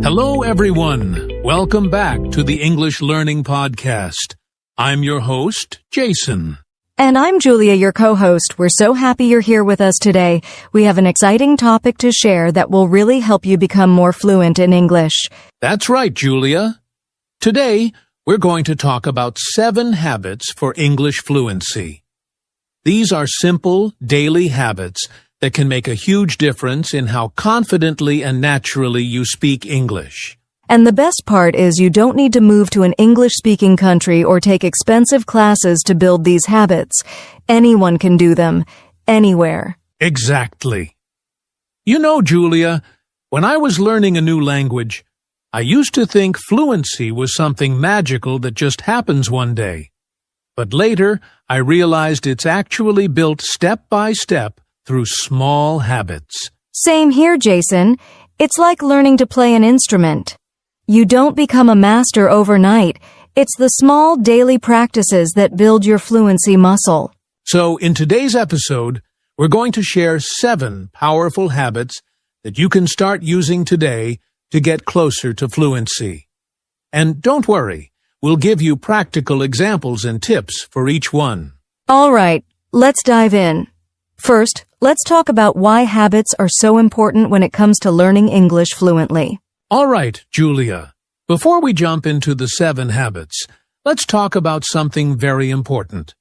Hello, everyone. Welcome back to the English Learning Podcast. I'm your host, Jason. And I'm Julia, your co-host. We're so happy you're here with us today. We have an exciting topic to share that will really help you become more fluent in English. That's right, Julia. Today, we're going to talk about 7 habits for English fluency. These are simple, daily habits that can make a huge difference in how confidently and naturally you speak English. And the best part is you don't need to move to an English-speaking country or take expensive classes to build these habits. Anyone can do them, anywhere. Exactly. You know, Julia, when I was learning a new language, I used to think fluency was something magical that just happens one day. But later, I realized it's actually built step by step through small habits. Same here, Jason. It's like learning to play an instrument. You don't become a master overnight. It's the small daily practices that build your fluency muscle. So, in today's episode, we're going to share 7 powerful habits that you can start using today to get closer to fluency. And don't worry, we'll give you practical examples and tips for each one. All right, let's dive in. First, let's talk about why habits are so important when it comes to learning English fluently. All right, Julia. Before we jump into the 7 habits, let's talk about something very important.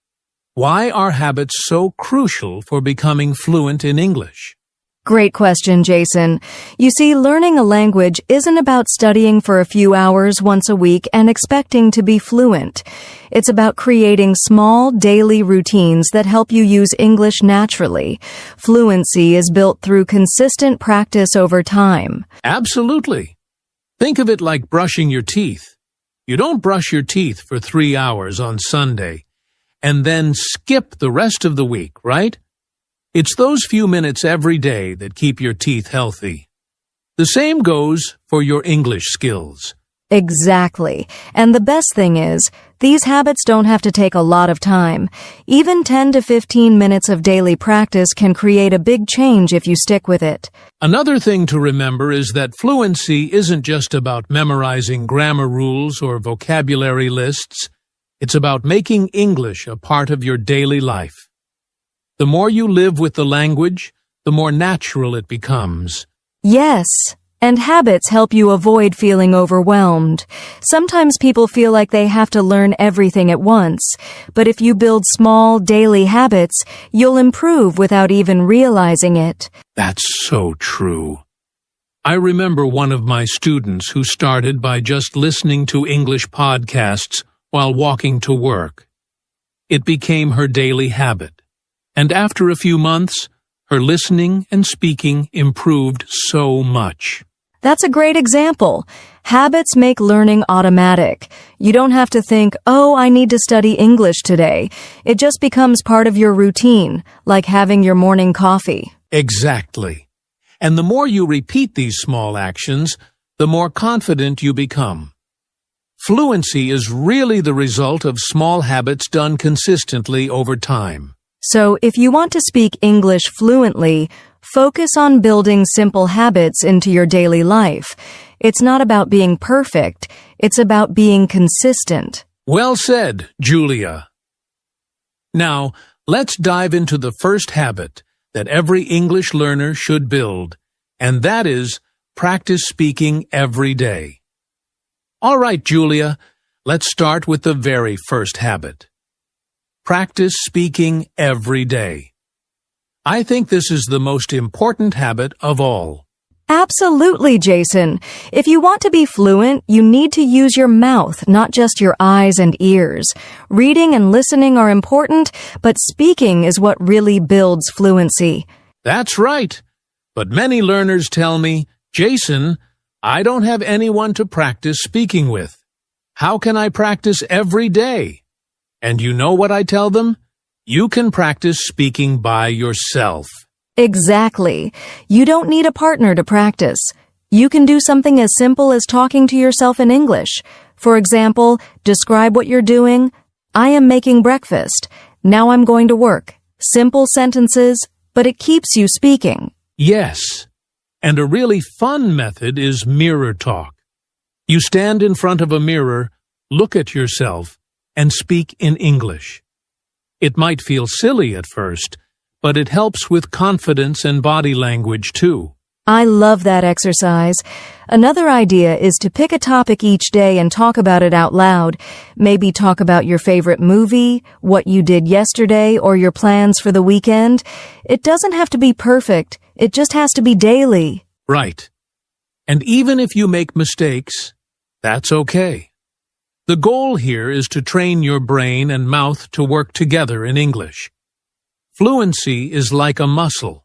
Why are habits so crucial for becoming fluent in English? Great question, Jason. You see, learning a language isn't about studying for a few hours once a week and expecting to be fluent. It's about creating small, daily routines that help you use English naturally. Fluency is built through consistent practice over time. Absolutely. Think of it like brushing your teeth. You don't brush your teeth for 3 hours on Sunday and then skip the rest of the week, right? It's those few minutes every day that keep your teeth healthy. The same goes for your English skills. Exactly. And the best thing is, these habits don't have to take a lot of time. Even 10 to 15 minutes of daily practice can create a big change if you stick with it. Another thing to remember is that fluency isn't just about memorizing grammar rules or vocabulary lists. It's about making English a part of your daily life. The more you live with the language, the more natural it becomes. Yes, and habits help you avoid feeling overwhelmed. Sometimes people feel like they have to learn everything at once, but if you build small, daily habits, you'll improve without even realizing it. That's so true. I remember one of my students who started by just listening to English podcasts while walking to work. It became her daily habit. And after a few months, her listening and speaking improved so much. That's a great example. Habits make learning automatic. You don't have to think, oh, I need to study English today. It just becomes part of your routine, like having your morning coffee. Exactly. And the more you repeat these small actions, the more confident you become. Fluency is really the result of small habits done consistently over time. So, if you want to speak English fluently, focus on building simple habits into your daily life. It's not about being perfect, it's about being consistent. Well said, Julia. Now, let's dive into the first habit that every English learner should build, and that is practice speaking every day. All right, Julia, let's start with the very first habit. Practice speaking every day. I think this is the most important habit of all. Absolutely, Jason. If you want to be fluent, you need to use your mouth, not just your eyes and ears. Reading and listening are important, but speaking is what really builds fluency. That's right. But many learners tell me, Jason, I don't have anyone to practice speaking with. How can I practice every day? And you know what I tell them? You can practice speaking by yourself. Exactly. You don't need a partner to practice. You can do something as simple as talking to yourself in English. For example, describe what you're doing. I am making breakfast. Now I'm going to work. Simple sentences, but it keeps you speaking. Yes. And a really fun method is mirror talk. You stand in front of a mirror, look at yourself, and speak in English. It might feel silly at first, but it helps with confidence and body language too. I love that exercise. Another idea is to pick a topic each day and talk about it out loud. Maybe talk about your favorite movie, what you did yesterday, or your plans for the weekend. It doesn't have to be perfect. It just has to be daily. Right. And even if you make mistakes, that's okay. The goal here is to train your brain and mouth to work together in English. Fluency is like a muscle.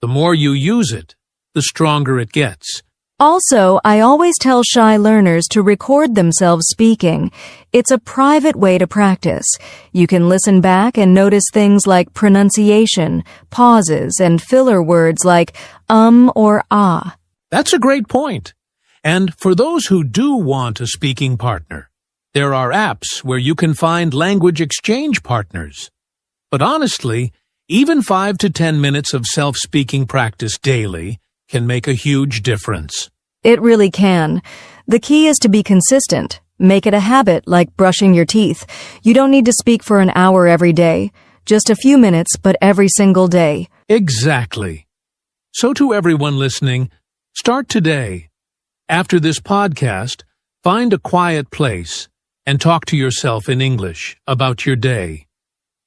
The more you use it, the stronger it gets. Also, I always tell shy learners to record themselves speaking. It's a private way to practice. You can listen back and notice things like pronunciation, pauses, and filler words like or ah. That's a great point. And for those who do want a speaking partner, there are apps where you can find language exchange partners. But honestly, even 5 to 10 minutes of self-speaking practice daily can make a huge difference. It really can. The key is to be consistent. Make it a habit, like brushing your teeth. You don't need to speak for an hour every day. Just a few minutes, but every single day. Exactly. So to everyone listening, start today. After this podcast, find a quiet place and talk to yourself in English about your day.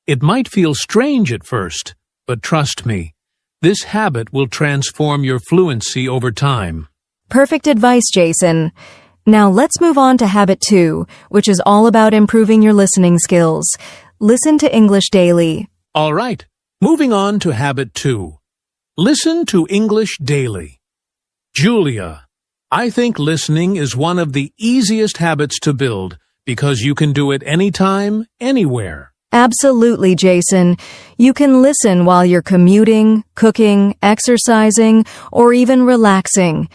It might feel strange at first, but trust me, this habit will transform your fluency over time. Perfect advice, Jason. Now let's move on to habit 2, which is all about improving your listening skills. Listen to English daily. All right, moving on to habit 2. Listen to English daily. Julia, I think listening is one of the easiest habits to build because you can do it anytime, anywhere. Absolutely, Jason. You can listen while you're commuting, cooking, exercising, or even relaxing.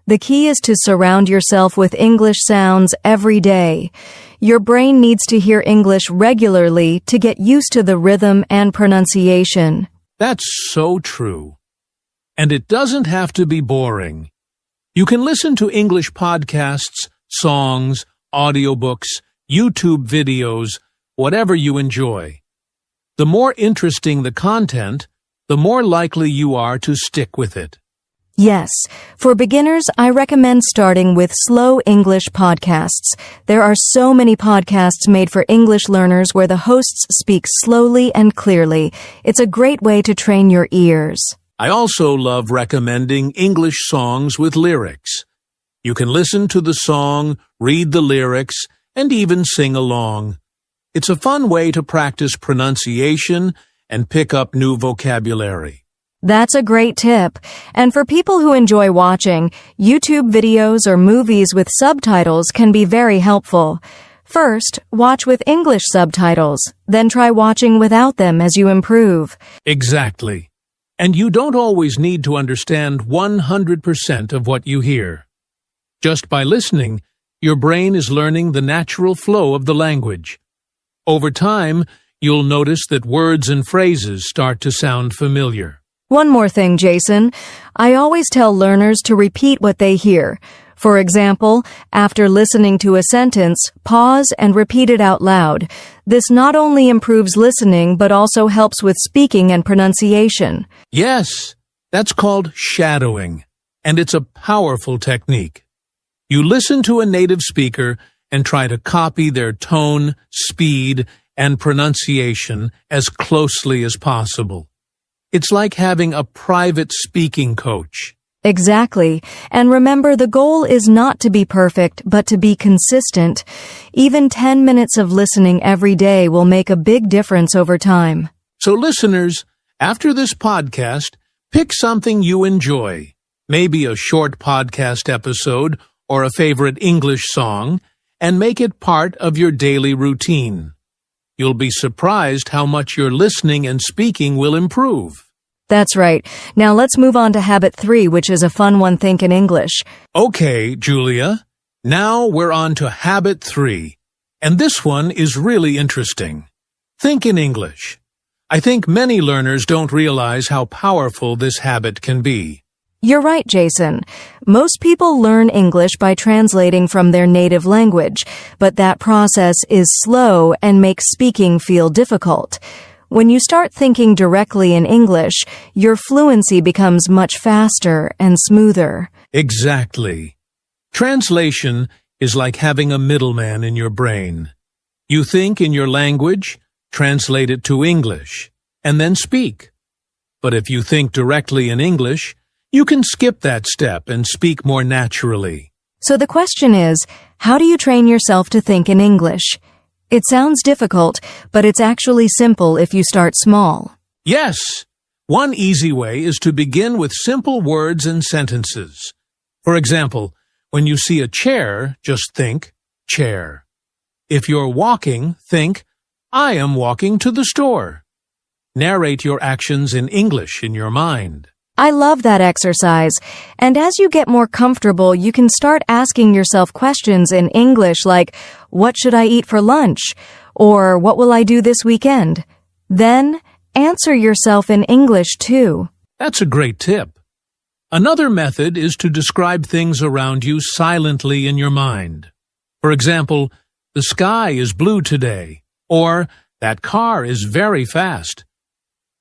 The key is to surround yourself with English sounds every day. Your brain needs to hear English regularly to get used to the rhythm and pronunciation. That's so true. And it doesn't have to be boring. You can listen to English podcasts, songs, audiobooks, YouTube videos, whatever you enjoy. The more interesting the content, the more likely you are to stick with it. Yes, for beginners, I recommend starting with slow English podcasts. There are so many podcasts made for English learners where the hosts speak slowly and clearly. It's a great way to train your ears. I also love recommending English songs with lyrics. You can listen to the song, read the lyrics, and even sing along. It's a fun way to practice pronunciation and pick up new vocabulary. That's a great tip. And for people who enjoy watching, YouTube videos or movies with subtitles can be very helpful. First, watch with English subtitles, then try watching without them as you improve. Exactly. And you don't always need to understand 100% of what you hear. Just by listening, your brain is learning the natural flow of the language. Over time, you'll notice that words and phrases start to sound familiar. One more thing, Jason. I always tell learners to repeat what they hear. For example, after listening to a sentence, pause and repeat it out loud. This not only improves listening, but also helps with speaking and pronunciation. Yes, that's called shadowing, and it's a powerful technique. You listen to a native speaker and try to copy their tone, speed, and pronunciation as closely as possible. It's like having a private speaking coach. Exactly. And remember, the goal is not to be perfect, but to be consistent. Even 10 minutes of listening every day will make a big difference over time. So listeners, after this podcast, pick something you enjoy. Maybe a short podcast episode or a favorite English song, and make it part of your daily routine. You'll be surprised how much your listening and speaking will improve. That's right. Now let's move on to habit 3, which is a fun one. Think in English. Okay, Julia. Now we're on to habit 3. And this one is really interesting. Think in English. I think many learners don't realize how powerful this habit can be. You're right, Jason. Most people learn English by translating from their native language, but that process is slow and makes speaking feel difficult. When you start thinking directly in English, your fluency becomes much faster and smoother. Exactly. Translation is like having a middleman in your brain. You think in your language, translate it to English, and then speak. But if you think directly in English, you can skip that step and speak more naturally. So the question is, how do you train yourself to think in English? It sounds difficult, but it's actually simple if you start small. Yes! One easy way is to begin with simple words and sentences. For example, when you see a chair, just think, chair. If you're walking, think, I am walking to the store. Narrate your actions in English in your mind. I love that exercise, and as you get more comfortable, you can start asking yourself questions in English like, what should I eat for lunch? Or what will I do this weekend? Then, answer yourself in English too. That's a great tip. Another method is to describe things around you silently in your mind. For example, the sky is blue today, or that car is very fast.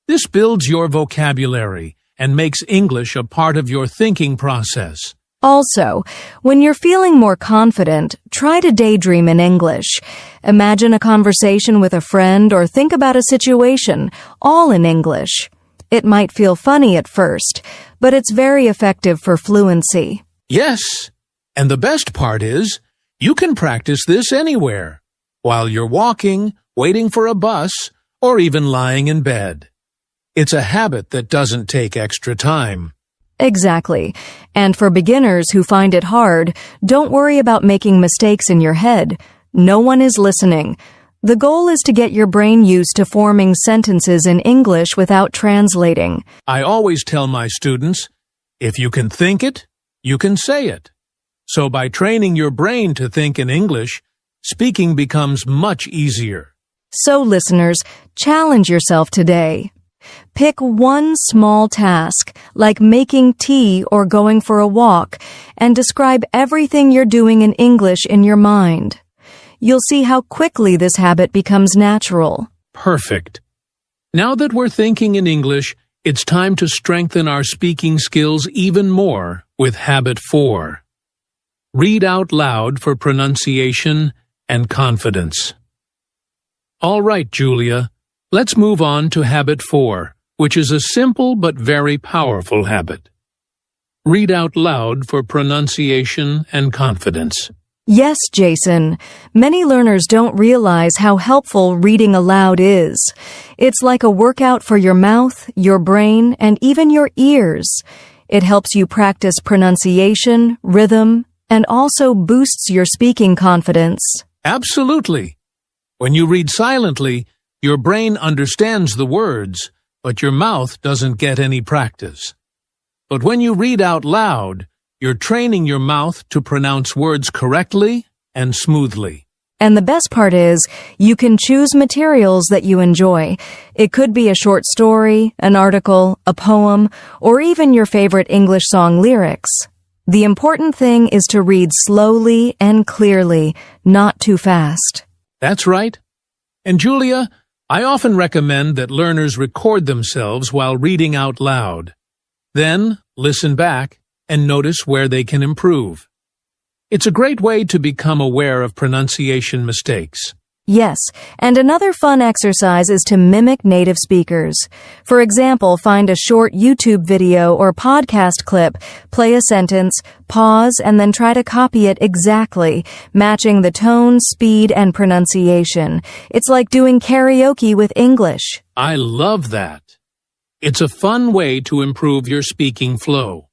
This builds your vocabulary and makes English a part of your thinking process. Also, when you're feeling more confident, try to daydream in English. Imagine a conversation with a friend or think about a situation, all in English. It might feel funny at first, but it's very effective for fluency. Yes, and the best part is, you can practice this anywhere, while you're walking, waiting for a bus, or even lying in bed. It's a habit that doesn't take extra time. Exactly. And for beginners who find it hard, don't worry about making mistakes in your head. No one is listening. The goal is to get your brain used to forming sentences in English without translating. I always tell my students, if you can think it, you can say it. So by training your brain to think in English, speaking becomes much easier. So listeners, challenge yourself today. Pick one small task, like making tea or going for a walk, and describe everything you're doing in English in your mind. You'll see how quickly this habit becomes natural. Perfect. Now that we're thinking in English, it's time to strengthen our speaking skills even more with Habit 4. Read out loud for pronunciation and confidence. All right, Julia. Let's move on to Habit 4, which is a simple but very powerful habit. Read out loud for pronunciation and confidence. Yes, Jason. Many learners don't realize how helpful reading aloud is. It's like a workout for your mouth, your brain, and even your ears. It helps you practice pronunciation, rhythm, and also boosts your speaking confidence. Absolutely. When you read silently, your brain understands the words, but your mouth doesn't get any practice. But when you read out loud, you're training your mouth to pronounce words correctly and smoothly. And the best part is, you can choose materials that you enjoy. It could be a short story, an article, a poem, or even your favorite English song lyrics. The important thing is to read slowly and clearly, not too fast. That's right. And Julia, I often recommend that learners record themselves while reading out loud. Then, listen back and notice where they can improve. It's a great way to become aware of pronunciation mistakes. Yes, and another fun exercise is to mimic native speakers. For example, find a short YouTube video or podcast clip, play a sentence, pause, and then try to copy it exactly, matching the tone, speed, and pronunciation. It's like doing karaoke with English. I love that. It's a fun way to improve your speaking flow.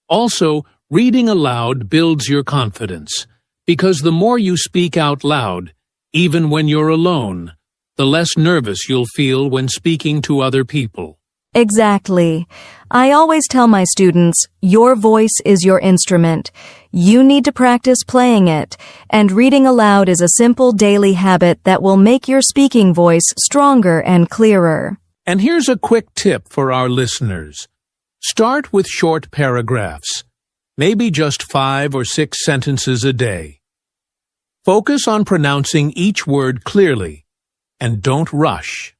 Also, reading aloud builds your confidence, because the more you speak out loud, even when you're alone, the less nervous you'll feel when speaking to other people. Exactly. I always tell my students, your voice is your instrument. You need to practice playing it, and reading aloud is a simple daily habit that will make your speaking voice stronger and clearer. And here's a quick tip for our listeners. Start with short paragraphs, maybe just 5 or 6 sentences a day. Focus on pronouncing each word clearly, and don't rush.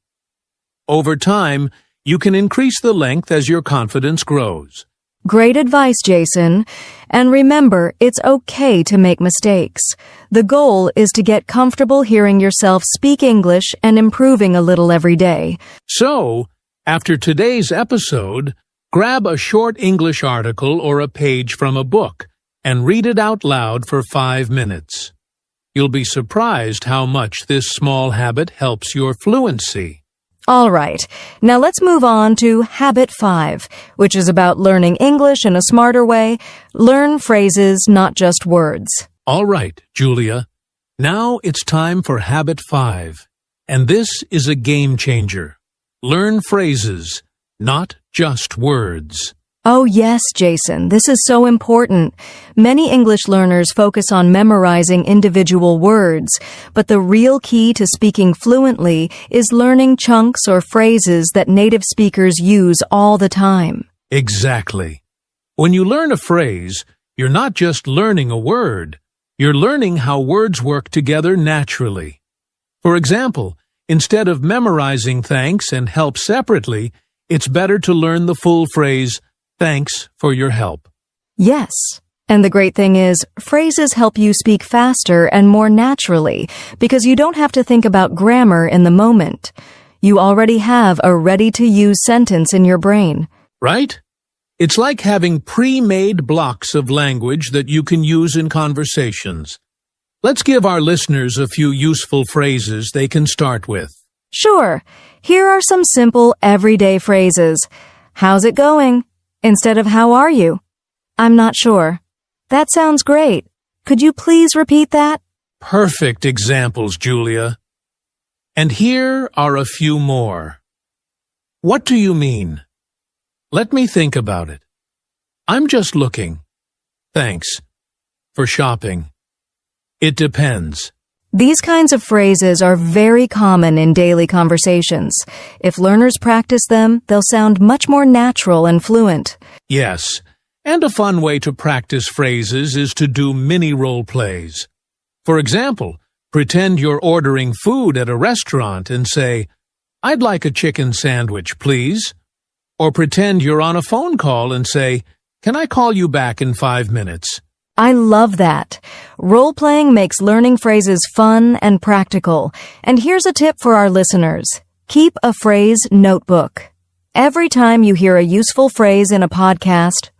Over time, you can increase the length as your confidence grows. Great advice, Jason. And remember, it's okay to make mistakes. The goal is to get comfortable hearing yourself speak English and improving a little every day. So, after today's episode, grab a short English article or a page from a book and read it out loud for 5 minutes. You'll be surprised how much this small habit helps your fluency. All right, now let's move on to Habit 5, which is about learning English in a smarter way. Learn phrases, not just words. All right, Julia. Now it's time for Habit 5, and this is a game changer. Learn phrases, not just words. Oh yes, Jason, this is so important. Many English learners focus on memorizing individual words, but the real key to speaking fluently is learning chunks or phrases that native speakers use all the time. Exactly. When you learn a phrase, you're not just learning a word, you're learning how words work together naturally. For example, instead of memorizing thanks and help separately, it's better to learn the full phrase, "Thanks for your help." Yes. And the great thing is, phrases help you speak faster and more naturally because you don't have to think about grammar in the moment. You already have a ready-to-use sentence in your brain. Right? It's like having pre-made blocks of language that you can use in conversations. Let's give our listeners a few useful phrases they can start with. Sure. Here are some simple, everyday phrases. How's it going? Instead of how are you? I'm not sure. That sounds great. Could you please repeat that? Perfect examples, Julia. And here are a few more. What do you mean? Let me think about it. I'm just looking. Thanks. For shopping. It depends. These kinds of phrases are very common in daily conversations. If learners practice them, they'll sound much more natural and fluent. Yes, and a fun way to practice phrases is to do mini role plays. For example, pretend you're ordering food at a restaurant and say, "I'd like a chicken sandwich, please." Or pretend you're on a phone call and say, "Can I call you back in 5 minutes?" I love that. Role-playing makes learning phrases fun and practical. And here's a tip for our listeners. Keep a phrase notebook. Every time you hear a useful phrase in a podcast,